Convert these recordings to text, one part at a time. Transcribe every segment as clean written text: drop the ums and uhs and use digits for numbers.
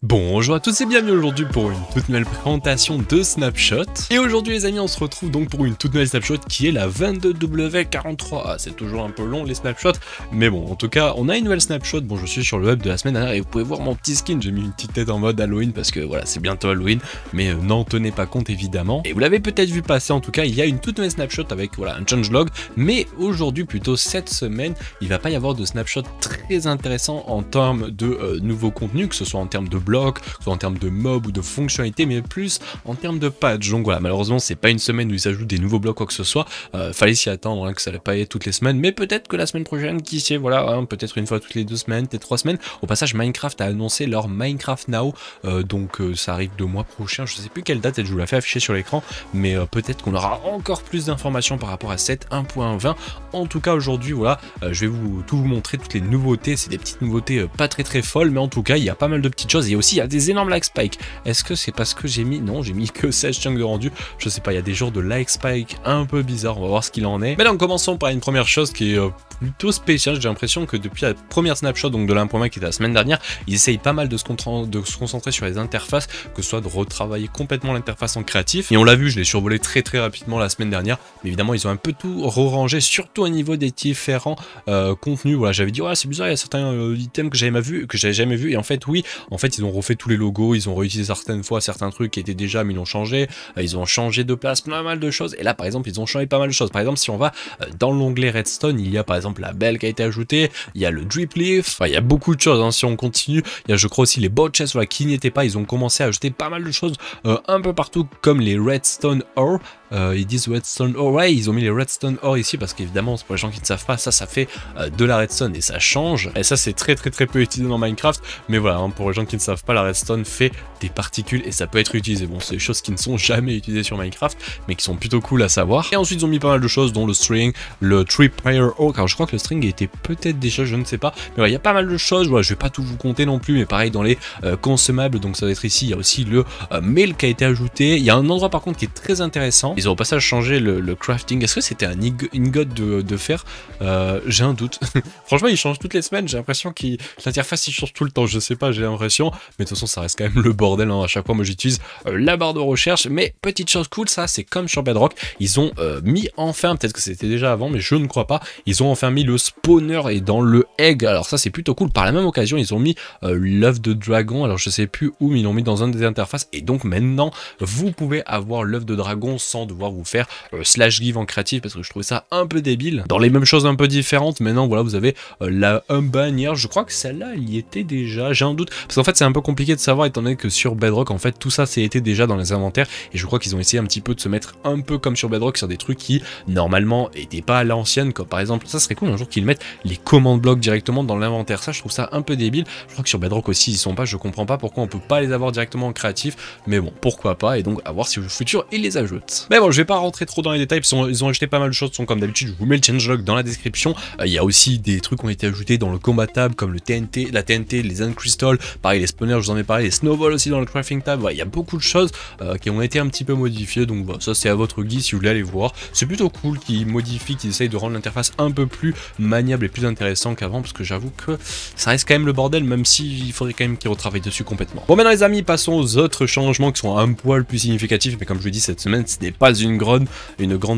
Bonjour à tous et bienvenue aujourd'hui pour une toute nouvelle présentation de Snapshot. Et aujourd'hui les amis, on se retrouve donc pour une toute nouvelle Snapshot qui est la 22W43. Ah, c'est toujours un peu long les Snapshots, mais bon, en tout cas, on a une nouvelle Snapshot. Bon, je suis sur le web de la semaine dernière et vous pouvez voir mon petit skin. J'ai mis une petite tête en mode Halloween parce que voilà, c'est bientôt Halloween, mais n'en tenez pas compte évidemment. Et vous l'avez peut-être vu passer, en tout cas, il y a une toute nouvelle Snapshot avec voilà un changelog, mais aujourd'hui, plutôt cette semaine, il va pas y avoir de Snapshot très intéressant en termes de nouveaux contenus, que ce soit en termes de blocs, que ce soit en termes de mobs ou de fonctionnalités, mais plus en termes de patch. Donc voilà, malheureusement c'est pas une semaine où ils ajoutent des nouveaux blocs quoi que ce soit, fallait s'y attendre hein, que ça allait pas être toutes les semaines, mais peut-être que la semaine prochaine, qui sait, voilà, hein, peut-être une fois toutes les 2 semaines, peut-être 3 semaines. Au passage, Minecraft a annoncé leur Minecraft Now, donc ça arrive le mois prochain, je sais plus quelle date, je vous la fais afficher sur l'écran, mais peut-être qu'on aura encore plus d'informations par rapport à cette 1.20. En tout cas aujourd'hui voilà, je vais tout vous montrer, toutes les nouveautés. C'est des petites nouveautés pas très folles, mais en tout cas il y a pas mal de petites choses, et aussi il y a des énormes like spike. Est-ce que c'est parce que j'ai mis, non, j'ai mis que 16 chunks de rendu, je sais pas, il y a des jours de like spike un peu bizarres, on va voir ce qu'il en est. Mais là, commençons par une première chose qui est plutôt spéciale. J'ai l'impression que depuis la première snapshot, donc de la 1.1 qui était la semaine dernière, ils essayent pas mal de se concentrer sur les interfaces, que ce soit de retravailler complètement l'interface en créatif. Et on l'a vu, je l'ai survolé très rapidement la semaine dernière, mais évidemment ils ont un peu tout re-rangé, surtout au niveau des différents contenus. Voilà, j'avais dit ouais c'est bizarre, il y a certains items que j'avais jamais vu, et en fait oui, en fait ils ont refait tous les logos, ils ont réutilisé certaines fois certains trucs qui étaient déjà, mais ils l'ont changé, ils ont changé de place, pas mal de choses. Et là par exemple ils ont changé pas mal de choses. Par exemple, si on va dans l'onglet Redstone, il y a par exemple la belle qui a été ajoutée, il y a le drip leaf, enfin, il y a beaucoup de choses hein. Si on continue, il y a je crois aussi les bot chests voilà, qui n'y étaient pas. Ils ont commencé à ajouter pas mal de choses un peu partout, comme les redstone ore. Ils disent redstone ore, ouais, ils ont mis les redstone ore ici parce qu'évidemment pour les gens qui ne savent pas, ça fait de la redstone et ça change, et ça c'est très peu utilisé dans Minecraft, mais voilà hein, pour les gens qui ne savent pas, la redstone fait des particules et ça peut être utilisé. Bon, c'est des choses qui ne sont jamais utilisées sur Minecraft, mais qui sont plutôt cool à savoir. Et ensuite ils ont mis pas mal de choses, dont le string, le tripwire oak. Alors je crois que le string était peut-être déjà, je ne sais pas, mais voilà, il y a pas mal de choses. Voilà, je vais pas tout vous compter non plus, mais pareil dans les consommables, donc ça va être ici. Il y a aussi le mail qui a été ajouté. Il y a un endroit par contre qui est très intéressant. Ils ont au passage changé le crafting. Est-ce que c'était un ingot de fer? J'ai un doute. Franchement, ils changent toutes les semaines. J'ai l'impression que l'interface il change tout le temps. Je sais pas, j'ai l'impression. Mais de toute façon, ça reste quand même le bordel. Hein. À chaque fois, moi j'utilise la barre de recherche. Mais petite chose cool, ça, c'est comme sur Bedrock. Ils ont mis enfin, peut-être que c'était déjà avant, mais je ne crois pas. Ils ont enfin mis le spawner et dans le egg. Alors ça, c'est plutôt cool. Par la même occasion, ils ont mis l'œuf de dragon. Alors je sais plus où, mais ils l'ont mis dans une des interfaces. Et donc maintenant, vous pouvez avoir l'œuf de dragon sans devoir vous faire /give en créatif, parce que je trouvais ça un peu débile. Dans les mêmes choses un peu différentes, maintenant voilà, vous avez la bannière. Je crois que celle-là, elle y était déjà. J'ai un doute, parce qu'en fait c'est un peu compliqué de savoir, étant donné que sur Bedrock, en fait tout ça c'était déjà dans les inventaires, et je crois qu'ils ont essayé un petit peu de se mettre un peu comme sur Bedrock sur des trucs qui normalement n'étaient pas à l'ancienne, comme par exemple, ça serait cool un jour qu'ils mettent les commandes blocs directement dans l'inventaire. Ça je trouve ça un peu débile. Je crois que sur Bedrock aussi ils sont pas, je comprends pas pourquoi on peut pas les avoir directement en créatif, mais bon, pourquoi pas, et donc à voir si au futur ils les ajoutent. Mais bon, je vais pas rentrer trop dans les détails, ils ont ajouté pas mal de choses, sont comme d'habitude, je vous mets le changelog dans la description. Il y a aussi des trucs qui ont été ajoutés dans le combat tab, comme le TNT, la TNT, les End Crystal, pareil les spawners, je vous en ai parlé, les snowballs aussi dans le crafting tab. Il y a beaucoup de choses qui ont été un petit peu modifiées, donc voilà, ça c'est à votre guise si vous voulez aller voir. C'est plutôt cool qu'ils modifient, qu'ils essayent de rendre l'interface un peu plus maniable et plus intéressant qu'avant, parce que j'avoue que ça reste quand même le bordel, même s'il faudrait quand même qu'ils retravaillent dessus complètement. Bon, maintenant les amis, passons aux autres changements qui sont un poil plus significatifs, mais comme je vous dis, cette semaine ce n'est pas une grande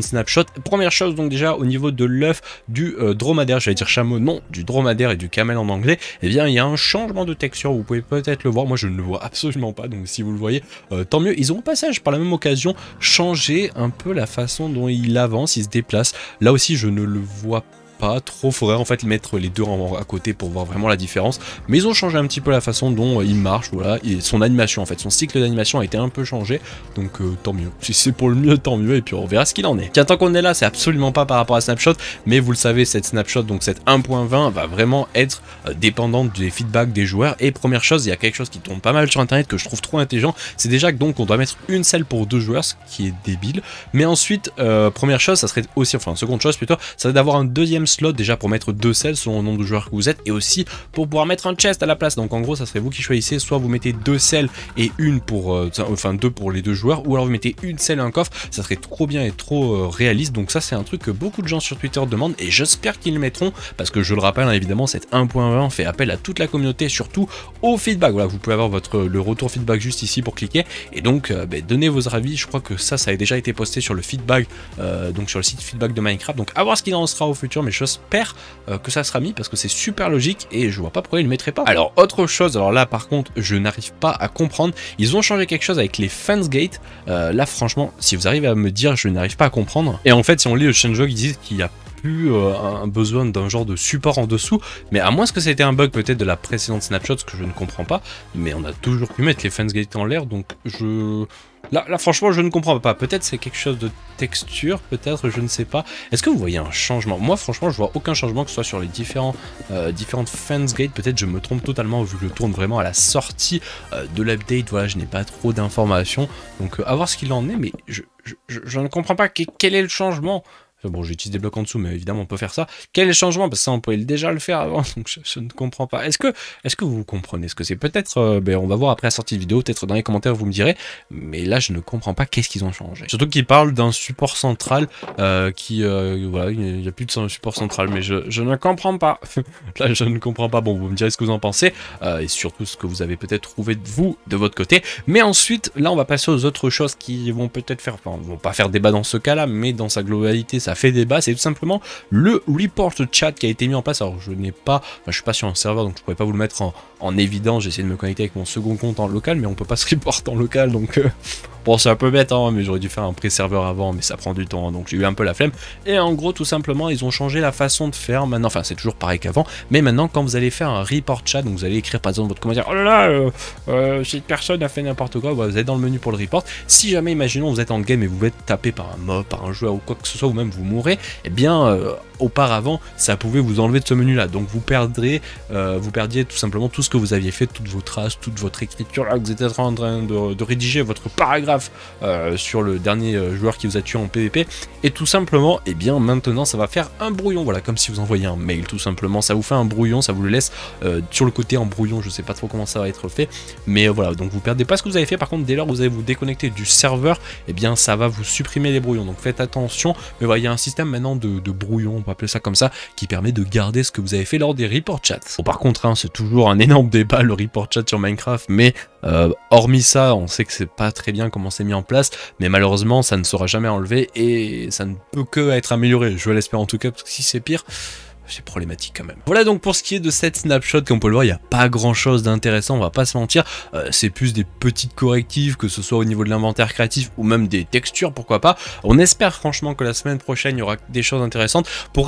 snapshot. Première chose, donc déjà au niveau de l'œuf du dromadaire, j'allais dire chameau, non, du dromadaire et du camel en anglais, eh bien il y a un changement de texture, vous pouvez peut-être le voir, moi je ne le vois absolument pas, donc si vous le voyez, tant mieux. Ils ont au passage par la même occasion changé un peu la façon dont il avance, il se déplace. Là aussi je ne le vois pas trop, faudrait en fait mettre les deux à côté pour voir vraiment la différence, mais ils ont changé un petit peu la façon dont il marche, voilà, et son animation en fait, son cycle d'animation a été un peu changé, donc tant mieux, si c'est pour le mieux tant mieux, et puis on verra ce qu'il en est. Tiens, tant qu'on est là, c'est absolument pas par rapport à Snapshot, mais vous le savez, cette Snapshot, donc cette 1.20 va vraiment être dépendante des feedbacks des joueurs. Et première chose, il y a quelque chose qui tourne pas mal sur internet que je trouve trop intelligent, c'est déjà que donc on doit mettre une selle pour 2 joueurs, ce qui est débile, mais ensuite première chose, ça serait aussi, enfin seconde chose plutôt, ça serait d'avoir un deuxième slot déjà pour mettre 2 selles selon le nombre de joueurs que vous êtes, et aussi pour pouvoir mettre un chest à la place. Donc en gros ça serait vous qui choisissez, soit vous mettez 2 selles et une pour, enfin 2 pour les 2 joueurs, ou alors vous mettez une selle et un coffre. Ça serait trop bien et trop réaliste. Donc ça c'est un truc que beaucoup de gens sur Twitter demandent, et j'espère qu'ils le mettront, parce que je le rappelle hein, évidemment cette 1.20 fait appel à toute la communauté, surtout au feedback. Voilà, vous pouvez avoir le retour feedback juste ici pour cliquer, et donc donnez vos avis. Je crois que ça a déjà été posté sur le feedback, donc sur le site feedback de Minecraft, donc à voir ce qu'il en sera au futur, mais j'espère que ça sera mis, parce que c'est super logique et je vois pas pourquoi ils le mettraient pas. Alors autre chose, alors là par contre je n'arrive pas à comprendre, ils ont changé quelque chose avec les Fansgate, là franchement si vous arrivez à me dire, je n'arrive pas à comprendre. Et en fait si on lit le changelog, ils disent qu'il y a plus un besoin d'un genre de support en dessous, mais à moins que c'était un bug peut-être de la précédente snapshot, ce que je ne comprends pas, mais on a toujours pu mettre les Fansgate en l'air, donc Là franchement je ne comprends pas, peut-être c'est quelque chose de texture, peut-être, je ne sais pas. Est-ce que vous voyez un changement? Moi franchement je vois aucun changement, que ce soit sur les différentes Fansgate, peut-être je me trompe totalement vu que je tourne vraiment à la sortie de l'update, voilà, je n'ai pas trop d'informations, donc à voir ce qu'il en est, mais je ne comprends pas quel est le changement. Bon, j'utilise des blocs en dessous, mais évidemment on peut faire ça. Quel est le changement? Parce que ça on pouvait déjà le faire avant, donc je ne comprends pas. Est-ce que vous comprenez? Est-ce que c'est peut-être, on va voir après la sortie de vidéo, peut-être dans les commentaires vous me direz, mais là je ne comprends pas qu'est-ce qu'ils ont changé. Surtout qu'ils parlent d'un support central voilà, il n'y a plus de support central, mais je ne comprends pas. Là je ne comprends pas, bon vous me direz ce que vous en pensez, et surtout ce que vous avez peut-être trouvé de vous, de votre côté. Mais ensuite, là on va passer aux autres choses qui vont peut-être faire, enfin, vont pas faire débat dans ce cas-là, mais dans sa globalité ça fait débat. C'est tout simplement le report chat qui a été mis en place. Alors je n'ai pas, enfin, je suis pas sur un serveur, donc je pourrais pas vous le mettre en évidence. J'ai essayé de me connecter avec mon second compte en local, mais on peut pas se report en local, donc bon c'est un peu bête hein, mais j'aurais dû faire un pré-serveur avant, mais ça prend du temps, hein, donc j'ai eu un peu la flemme. Et en gros tout simplement ils ont changé la façon de faire maintenant, enfin c'est toujours pareil qu'avant, mais maintenant quand vous allez faire un report chat, donc vous allez écrire par exemple votre commentaire, oh là là cette personne a fait n'importe quoi, vous êtes dans le menu pour le report. Si jamais imaginons vous êtes en game et vous êtes tapé par un mob, par un joueur ou quoi que ce soit, ou même vous mourrez, et bien auparavant ça pouvait vous enlever de ce menu là, donc vous perdiez tout simplement tout ce que vous aviez fait, toutes vos traces, toute votre écriture là, que vous étiez en train de rédiger votre paragraphe sur le dernier joueur qui vous a tué en PvP, et tout simplement et bien maintenant ça va faire un brouillon, voilà, comme si vous envoyiez un mail tout simplement, ça vous fait un brouillon, ça vous le laisse sur le côté en brouillon, je sais pas trop comment ça va être fait, mais voilà, donc vous perdez pas ce que vous avez fait. Par contre dès lors que vous allez vous déconnecter du serveur, et bien ça va vous supprimer les brouillons, donc faites attention. Mais voilà, il y a un système maintenant de brouillon, on peut appeler ça comme ça, qui permet de garder ce que vous avez fait lors des report chats. Bon, par contre hein, c'est toujours un énorme débat le report chat sur Minecraft, mais hormis ça on sait que c'est pas très bien comment c'est mis en place, mais malheureusement ça ne sera jamais enlevé et ça ne peut que être amélioré, je l'espère en tout cas, parce que si c'est pire, c'est problématique quand même. Voilà donc pour ce qui est de cette snapshot, comme on peut le voir, il n'y a pas grand chose d'intéressant, on va pas se mentir, c'est plus des petites correctifs, que ce soit au niveau de l'inventaire créatif ou même des textures, pourquoi pas. On espère franchement que la semaine prochaine il y aura des choses intéressantes. Pour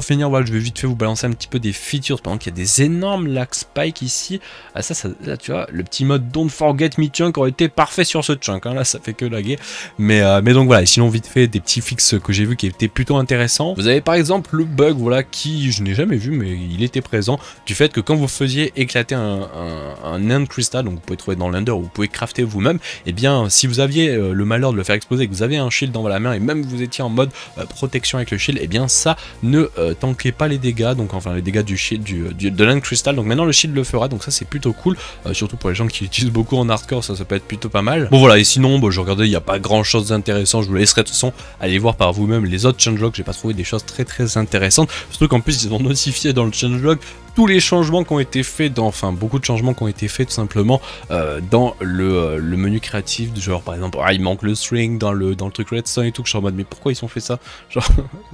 finir, voilà, je vais vite fait vous balancer un petit peu des features. Par exemple, il y a des énormes lag spikes ici. Ah, là tu vois, le petit mode Don't Forget Me Chunk aurait été parfait sur ce chunk, hein. Là ça fait que laguer. Mais donc voilà, et sinon vite fait des petits fixes que j'ai vu qui étaient plutôt intéressants. Vous avez par exemple le bug, voilà, qui je n'ai jamais vu mais il était présent, du fait que quand vous faisiez éclater un End Crystal, donc vous pouvez trouver dans l'Ender ou vous pouvez crafter vous-même, et bien si vous aviez le malheur de le faire exploser et que vous avez un shield dans la main et même que vous étiez en mode protection avec le shield, et bien ça ne tankait pas les dégâts, donc enfin les dégâts du shield de l'End Crystal. Donc maintenant le shield le fera, donc ça c'est plutôt cool, surtout pour les gens qui l'utilisent beaucoup en hardcore, ça peut être plutôt pas mal. Bon voilà, et sinon je regardais, il n'y a pas grand chose d'intéressant, je vous laisserai de toute façon aller voir par vous-même les autres changelogs, j'ai pas trouvé des choses très intéressantes, surtout qu'en plus ils ont notifié dans le changelog tous les changements qui ont été faits enfin beaucoup de changements qui ont été faits tout simplement dans le menu créatif, genre par exemple il manque le string dans le truc redstone et tout, que je suis en mode mais pourquoi ils ont fait ça, genre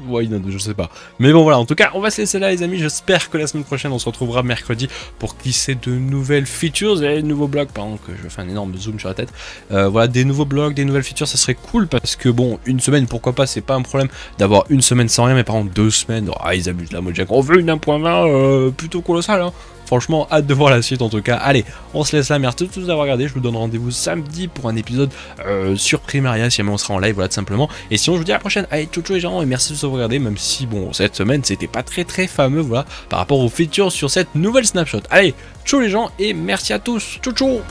ouais, je sais pas, mais bon voilà, en tout cas on va se laisser là les amis, j'espère que la semaine prochaine on se retrouvera mercredi pour glisser de nouvelles features et de nouveaux blogs, pardon que je fais un énorme zoom sur la tête, voilà, des nouveaux blogs, des nouvelles features, ça serait cool, parce que bon, une semaine pourquoi pas, c'est pas un problème d'avoir une semaine sans rien, mais par exemple 2 semaines, ils abusent la mode, on veut une 1.20 plutôt colossal, hein. Franchement, hâte de voir la suite en tout cas. Allez, on se laisse là, merci de tous d'avoir regardé, je vous donne rendez-vous samedi pour un épisode sur Primaria, si jamais on sera en live, voilà tout simplement. Et sinon je vous dis à la prochaine, allez ciao les gens, et merci de tous d'avoir regardé, même si bon, cette semaine c'était pas très fameux, voilà, par rapport aux features sur cette nouvelle snapshot. Allez, ciao les gens, et merci à tous, ciao.